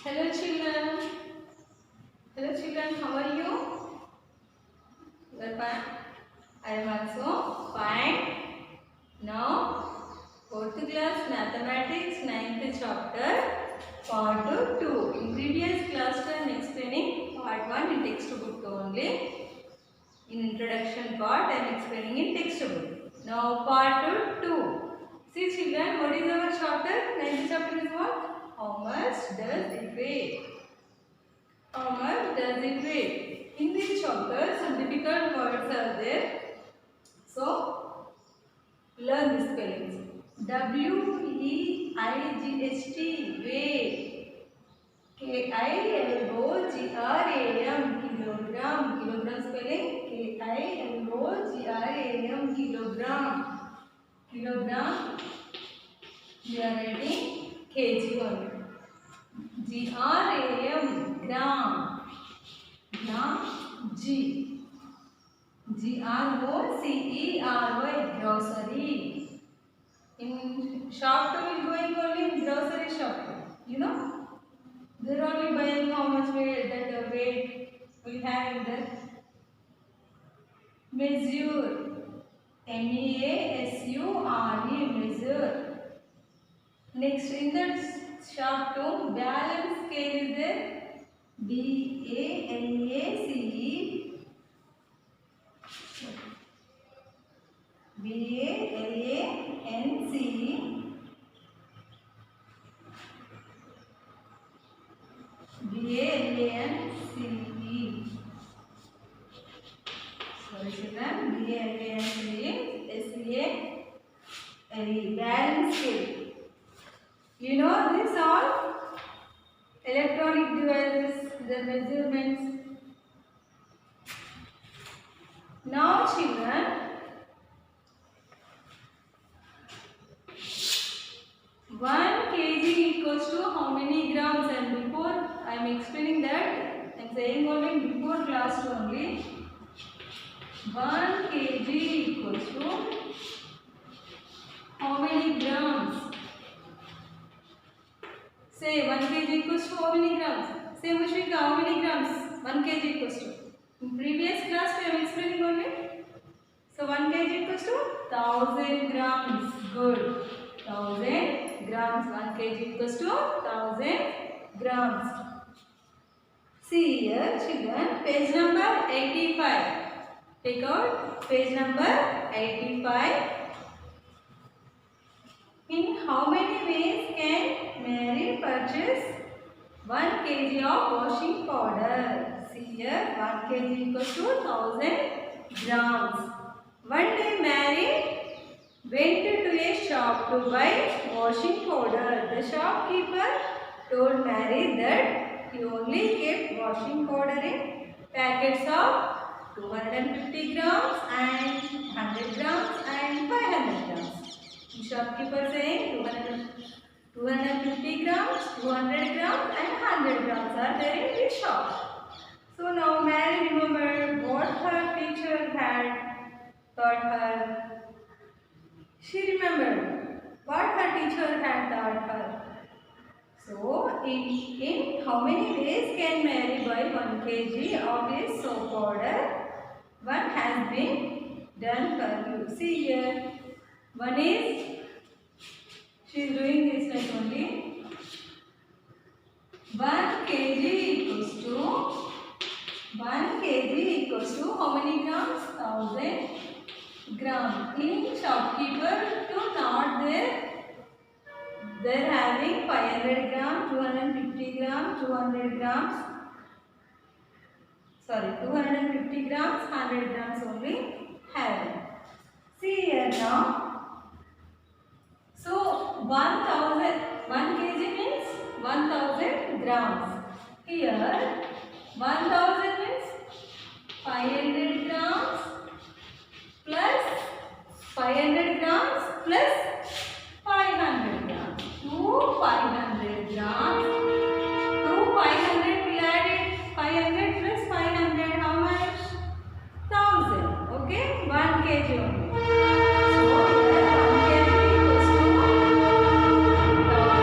Hello children. Hello children, how are you? You are fine? I am also fine. Now, 4th class Mathematics 9th chapter part 2. In previous class I am explaining part 1 in textbook only. In introduction part I am explaining in textbook. Now part 2. See children, what is our chapter? 9th chapter is what? How much does it weigh? How much does it weigh? In this chapter, some difficult words are there. So, learn the spellings. W-E-I-G-H-T, weigh. K-I-L-O-G-R-A-M, kilogram. Kilogram spelling K-I-L-O-G-R-A-M, kilogram. Kilogram, we are writing kg only. G-R-A-M, gram. Gram, G. G-R-O-C-E-R-Y, grocery. In shop we will going only in grocery shop. You know? They are only buying how much weight that weight we have in that. Measure. M-E-A-S-U-R-E, measure. Next in that shop too, balance scale is there. B-A-L-A-C-E, B-A-L-A-N-C-E, B-A-L-A-N-C-E. Sorry children, B-A-L-A-N-C-E, S-E-A-L-E, balance scale. You know this all electronic devices, the measurements. Now children, 1 kg equals to how many grams? And before I am explaining that, I am saying only before class only. 1 kg equals to how many grams? Say 1 kg equals to how many grams? Say Mushfika, how many grams 1 kg equals to? In previous class I am explaining only. So 1 kg equals to 1000 grams. Good. 1000 grams. 1 kg equals to 1000 grams. See here children, page number 85. Take out page number 85. In how many ways can Mary purchase 1 kg of washing powder? See here, 1 kg equals to 1000 grams. One day Mary went to a shop to buy washing powder. The shopkeeper told Mary that he only kept washing powder in packets of 250 grams and 100 grams and 500 grams. The shopkeeper saying 250 grams, 200 grams and 100 grams are there in this shop. So now Mary remembered what her teacher had taught her. She remembered what her teacher had taught her. So in how many ways can Mary buy 1 kg of this soap powder? One has been done for you. See here. One is, she is doing this like only. 1 kg equals to, 1 kg equals to how many grams? 1000 grams. In shopkeeper to not there, they are having 500 grams, 250 grams, 200 grams. Sorry, 250 grams, 100 grams only having. See here now. So 1 kg means 1000 grams. Here 1000 means 500 grams plus 500 grams plus 500 grams. 500 grams. 500 will add it. 500 plus 500 how much? 1000. Okay, 1 kg only. So here 1 kg equals to 1000 grams.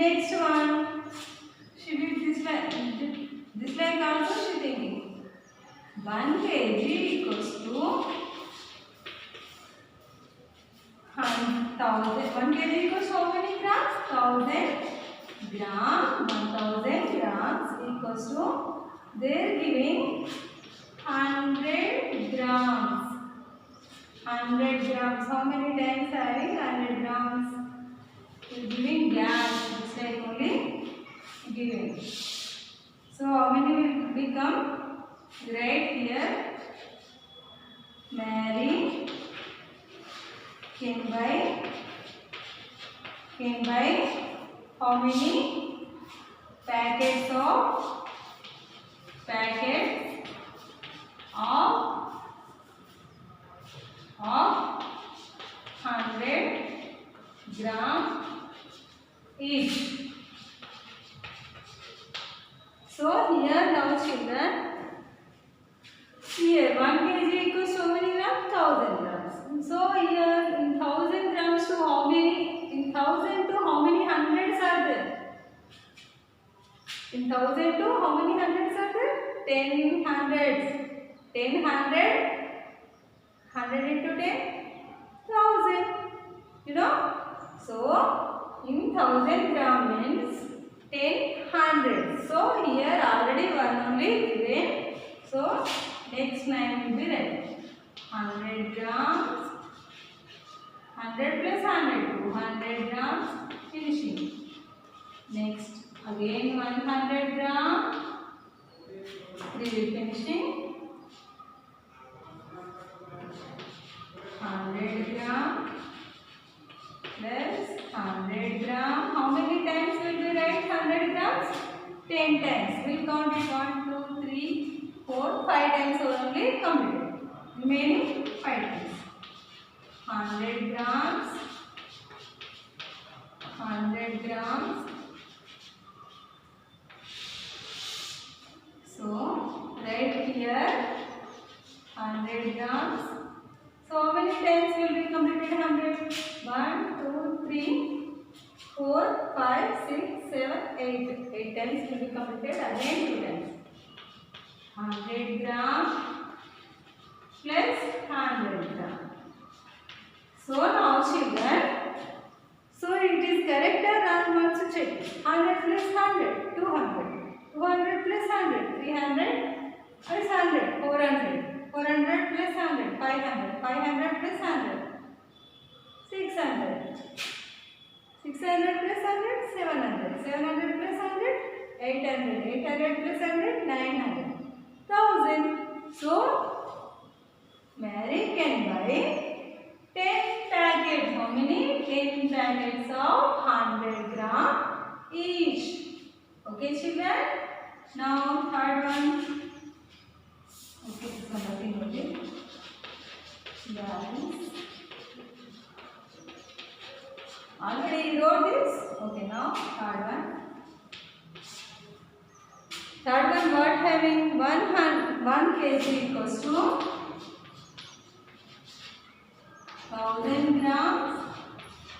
Next one, she did this like also she thinking. 1 kg equals to 1000. 1 kg equals how many grams? 1000 gram. 1000 grams equals to, they are giving 100 grams. 100 grams. How many times having 100 grams? You giving gas. This like only giving. So how many will become? Right here. Mary came by how many packets of 100 gram each. So here now children, here 1 kg equals how many grams? 1000 grams. So here in 1000 grams to how many? In 1000 to how many hundreds are there? In 1000 to how many hundreds are there? 10 hundreds. 10 hundred. 100 into 10? 1000. You know? So in 1000 gram means 10 hundreds. So here already one only given. So next 9 will be right. 100 grams. 100 plus 100. 200 grams. Finishing. Next again 100 grams. We will finishing. 100 gram plus 100 gram. How many times will we write 100 grams? 10 times. We'll count it 1, 2, 3, 4, 5 times only completed. Remaining 5 times. 100 grams. 100 grams. So right here 100 grams. So how many times will be completed 100? 1, 2, 3, 4, 5, 6, 7, 8. 8 times will be completed. Again 2 times. 100 gram plus 100 gram. So now children, so it is correct or wrong? Also check. 100 plus 100, 200. 200 plus 100, 300 plus 100, 400. 400 plus 100, 500. 500 plus 100, 600. 600 plus 100, 700. 700 plus 100, 800. 800 plus 100, 900. 1000. So, Mary can buy 10 packets. How many? 10 packets of 100 gram each. Okay, children? Now, third one. Okay, this one nothing only. Balance. Already you wrote this. Okay, now third one. Third one, what having 1 kg equals to 1000 grams.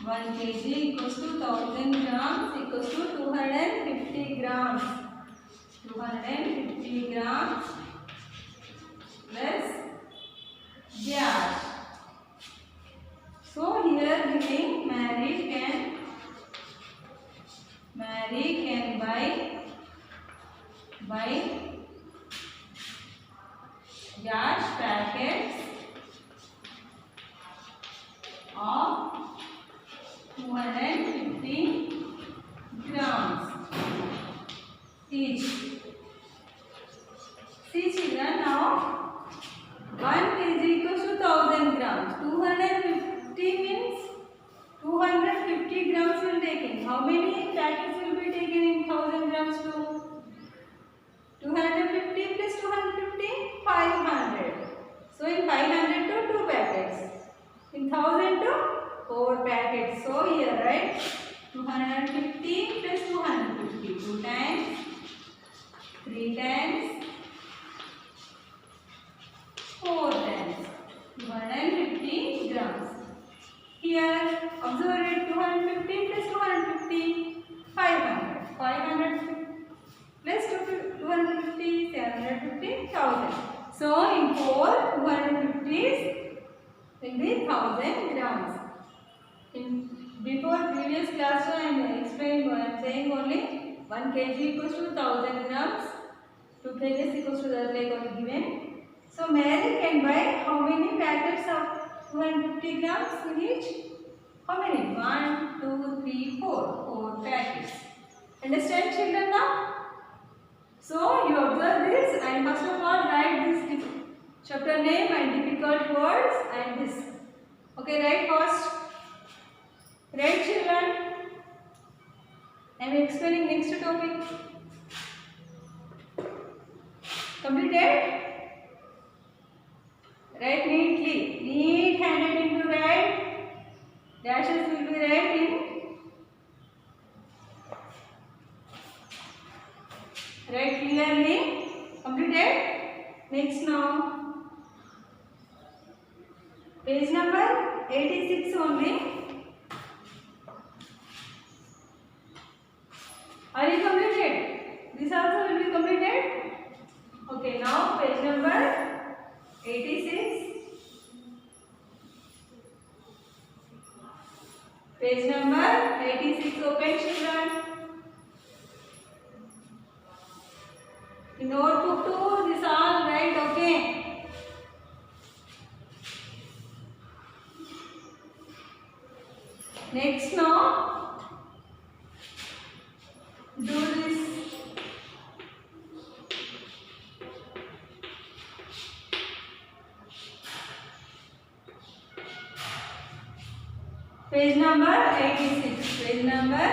1 kg equals to 1000 grams equals to 250 grams. 250 grams plus gas. So here giving Mary can buy gas packets of 250 grams each. See children, now 1 kg equals to 1000 grams. 250 means 250 grams will taken. How many packets will be taken in 1000 grams to? 250 plus 250, 500. So in 500 to 2 packets. In 1000 to 4 packets. So here, right? 250 plus 250. 2 times, 3 times, 4 times. 250 grams. Here, observe it. 250 plus 250. 500. 500 plus 250, 750, 1000. So in 4, 250s will be 1000 grams. Before previous class I am explaining, I am saying only 1 kg equals to 1000 grams, 2 kg equals to that like only given. So Mary can buy how many packets of 250 grams in each? How many? 1, 2, 3, 4. 4 packets. Understand children now? So you observe this and first of all write this chapter name and difficult words and this. Okay, write first. Right children, I am explaining next topic. Completed? Write neatly. Neat handwriting to write. Dashes will be right in. Write clearly. Completed? Next now. Page number 86 only. Are you completed? This also will be completed. Okay, now page number 86. Page number 86. Open children. In notebook too, this all right. Okay. Next now. Do this. Page number 86. Page number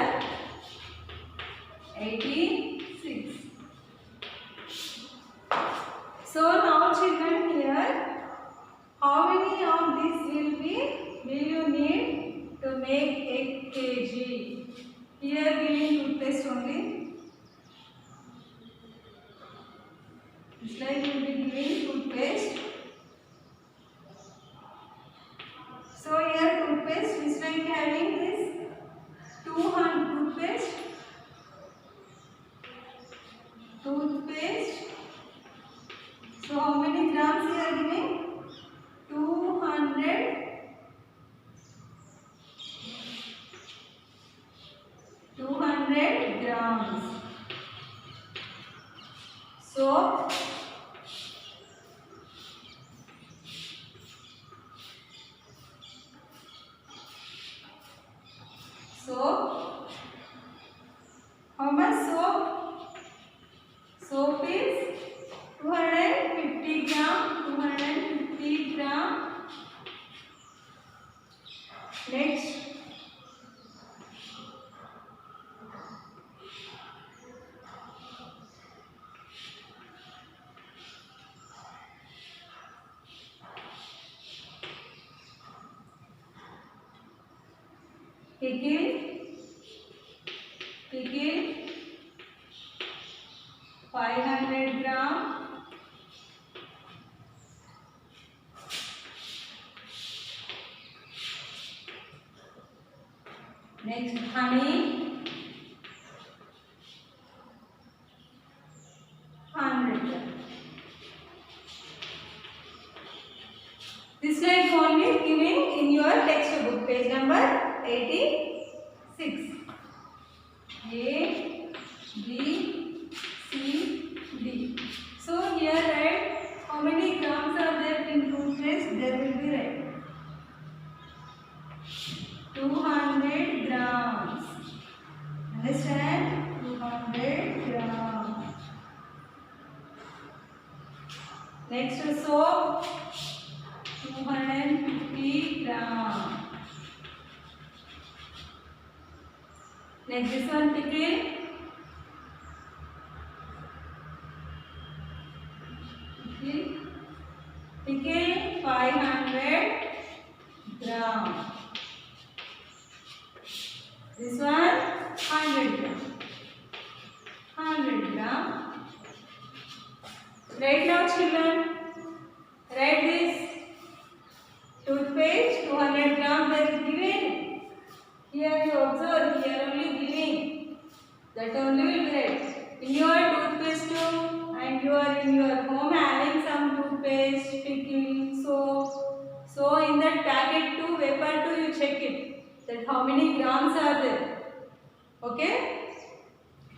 86. So now children here, how many of these will you need to make 8 kg? Here giving toothpaste only. This slide will be giving toothpaste. So here toothpaste, this slide having this 200 toothpaste. Toothpaste. So how many grams here giving? 200. 200 grams. Soap. Soap. How much soap? Soap is 250 gram. 250 gram. Next. Pickle 500 gram. Next honey 100 gram. This slide only giving in your textbook, page number 86. A, B, C, D. So here write how many grams are there in toothpaste. There will be right 200 grams. Understand? 200 grams. Next soap 250 grams. Next this one pickle. Pickle 500 gram. This one 100 gram. 100 gram. Right now children, write this. Toothpaste 200 gram there is given. Here you observe, here only giving. That only will be right. In your toothpaste tube, and you are in your home having some toothpaste, pickle, so in that packet too, paper too, you check it that how many grams are there. Okay?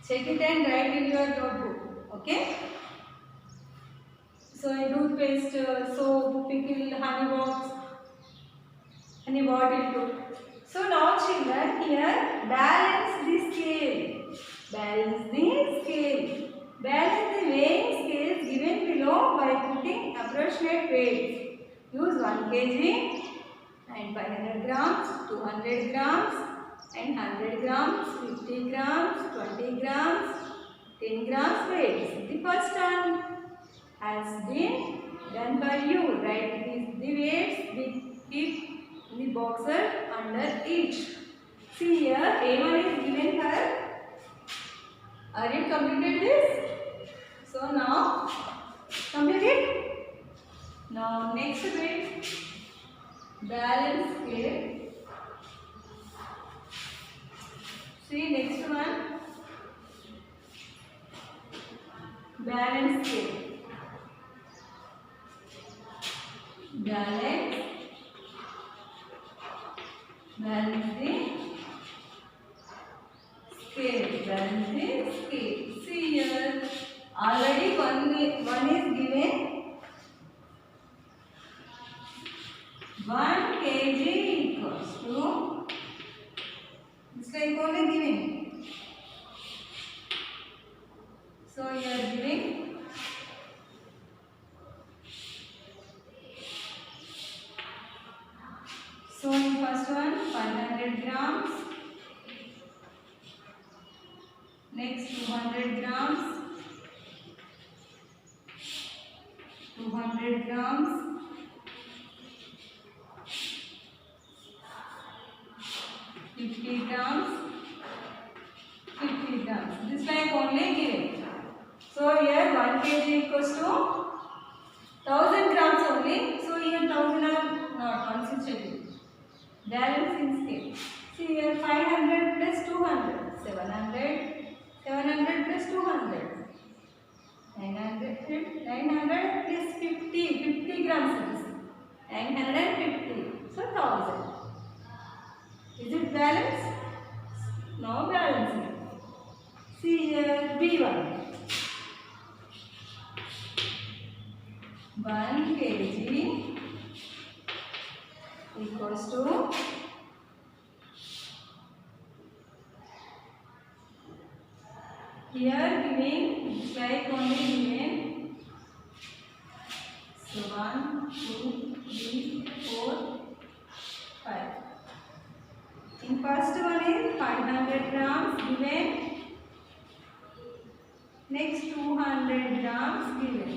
Check it and write in your notebook. Okay? So in toothpaste, soap, pickle, honey bottle too. So now children, here balance the scale. Balance the scale. Balance the weighing scales given below by putting approximate weights. Use 1 kg and 500 grams, 200 grams and 100 grams, 50 grams, 20 grams, 10 grams weights. The first one has been done by you. Write the weights, we keep in the boxer under each. See here, A1 is given here. Are you completed this? So now, complete it. Now next bit, balance scale. See next one, balance scale. Balance the scale. Balance the scale. See here, already one is given. 1 kg equals to, it's like only giving. So you are giving so in first one 500 grams, next 200 grams, 200 grams, 50 grams, 50 grams. This like only given. So here 1 kg equals to 1000 grams only. So here 1000 are not considered. Balance in scale. See here 500 plus 200, 700, 700 plus 200, 900 plus 50 grams, 950, so 1000. Is it balanced? No balancing. See here B1. 1 kg equals to here giving like only given. So 1, 2, 3, 4, 5. In first one is 500 grams given. Next 200 grams given.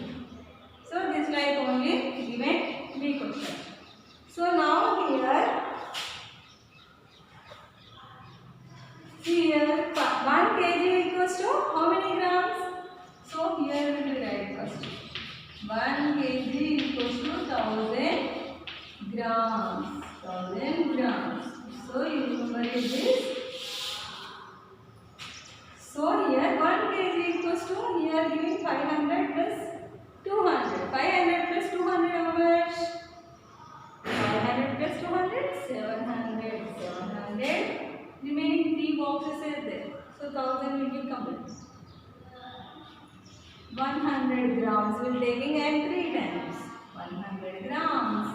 So this like only given B question. So now here, see here 1 kg equals to how many grams? So here we will write first. 1 kg equals to 1000 grams. 1000 grams. So you remember this. So here 1 kg equals to here giving 500 plus 200. 500 plus 200 how much? 500 plus 200, 700, 700. Remaining 3 boxes are there. So 1000 will be complete. 100 grams will taking at 3 times. 100 grams.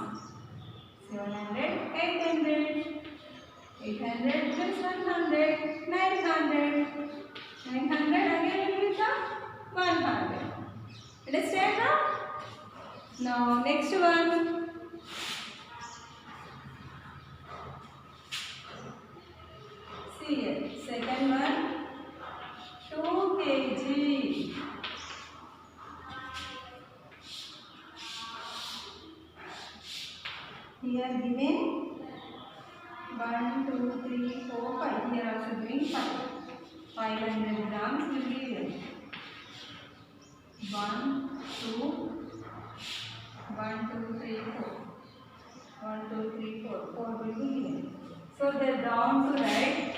700, 800. 800 plus 100, 900. 900 again will become 100. Understand now? Now next one. Here, second one, 2 kg. Here given 1, 2, 3, 4, 5. Here also giving 5. 500 grams will be given. 1, 2, 1, 2, 3, 4. 1, 2, 3, 4. 4 will be given. So they are down to write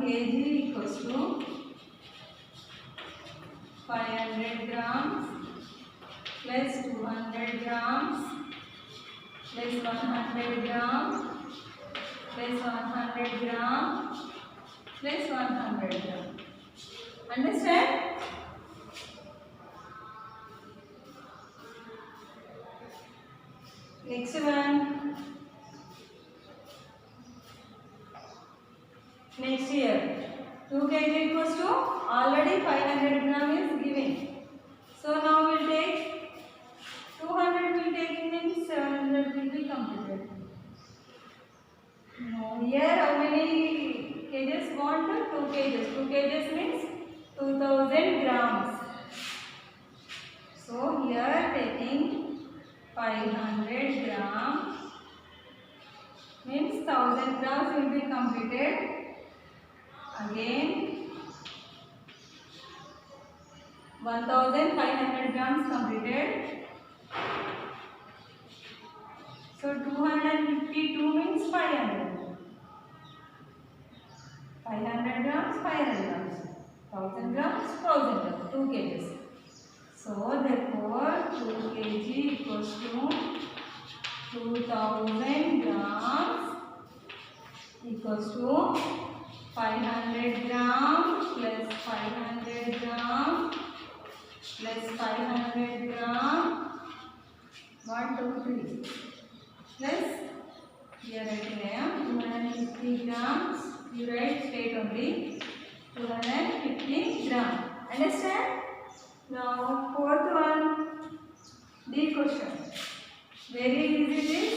kg equals to 500 grams plus 200 grams plus 100 grams plus 100 grams plus 100 grams. Understand? Next one. Next year. 2 kg equals to already 500 gram is given. So now we will take 200 will take means 700 will be completed. No, here how many kgs want? 2 kgs. 2 kgs means 2000 grams. So here taking 500 grams means 1000 grams will be completed. Again 1500 grams completed. So 252 means 500. 500 grams, 500 grams. 1000 grams, 1000 grams. 2 kgs. So therefore 2 kg equals to 2000 grams equals to 500 grams plus 500 grams plus 500 grams 1, 2, 3 plus here writing 250 grams. You write straight only 250 grams. Understand? Now fourth one, D question. Very easy this.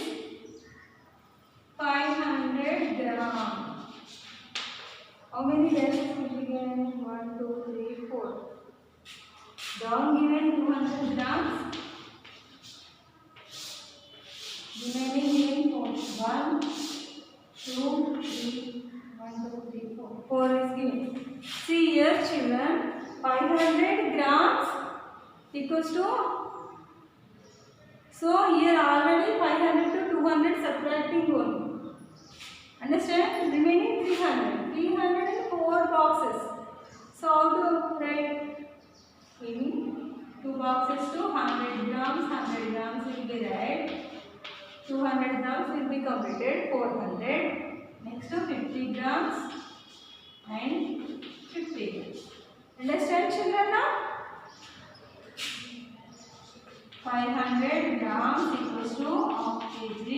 500 grams. How many dashes will be given? 1, 2, 3, 4. Down given 200 grams. Remaining given 1, 2, 3, 1, 2, 3, 4. 4 is given. See here children, 500 grams equals to, so here already 500 to 200 subtracting one. Understand? Remaining 300. 300 in 4 boxes. So how to write? In 2 boxes to 100 grams. 100 grams will be right. 200 grams will be completed. 400. Next to 50 grams and 50 grams. Understand children now? 500 grams equals to half kg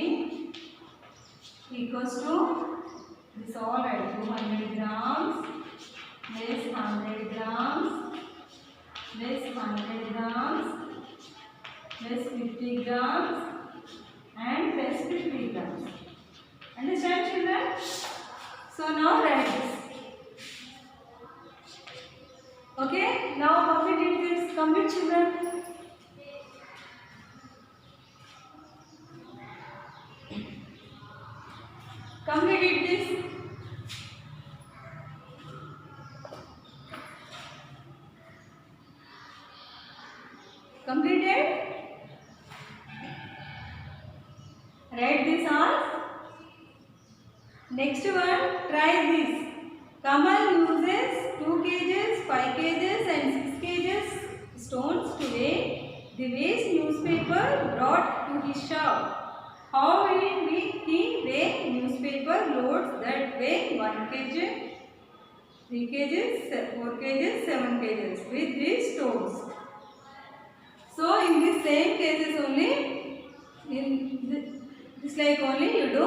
equals to this all right 200 grams less 100 grams less 100 grams less 50 grams and less 50 grams. Understand children? So now write this. Okay, now complete this. Complete children. Complete this. Completed? Write this all. Next one, try this. Kamal uses 2 kgs, 5 kgs and 6 kgs stones to weigh the waste newspaper brought to his shop. How will he weigh newspaper loads that weigh 1 kg, 3 kgs, 4 kgs, 7 kgs with these stones? So in the same cases only, in this like only you do.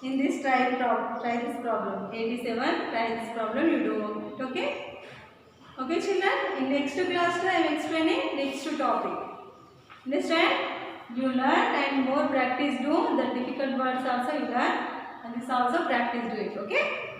In this try this problem. 87, try this problem you do. Okay? Okay children, in next class I am explaining next topic. Understand? You learn and more practice do. The difficult words also you learn and this also practice do it. Okay?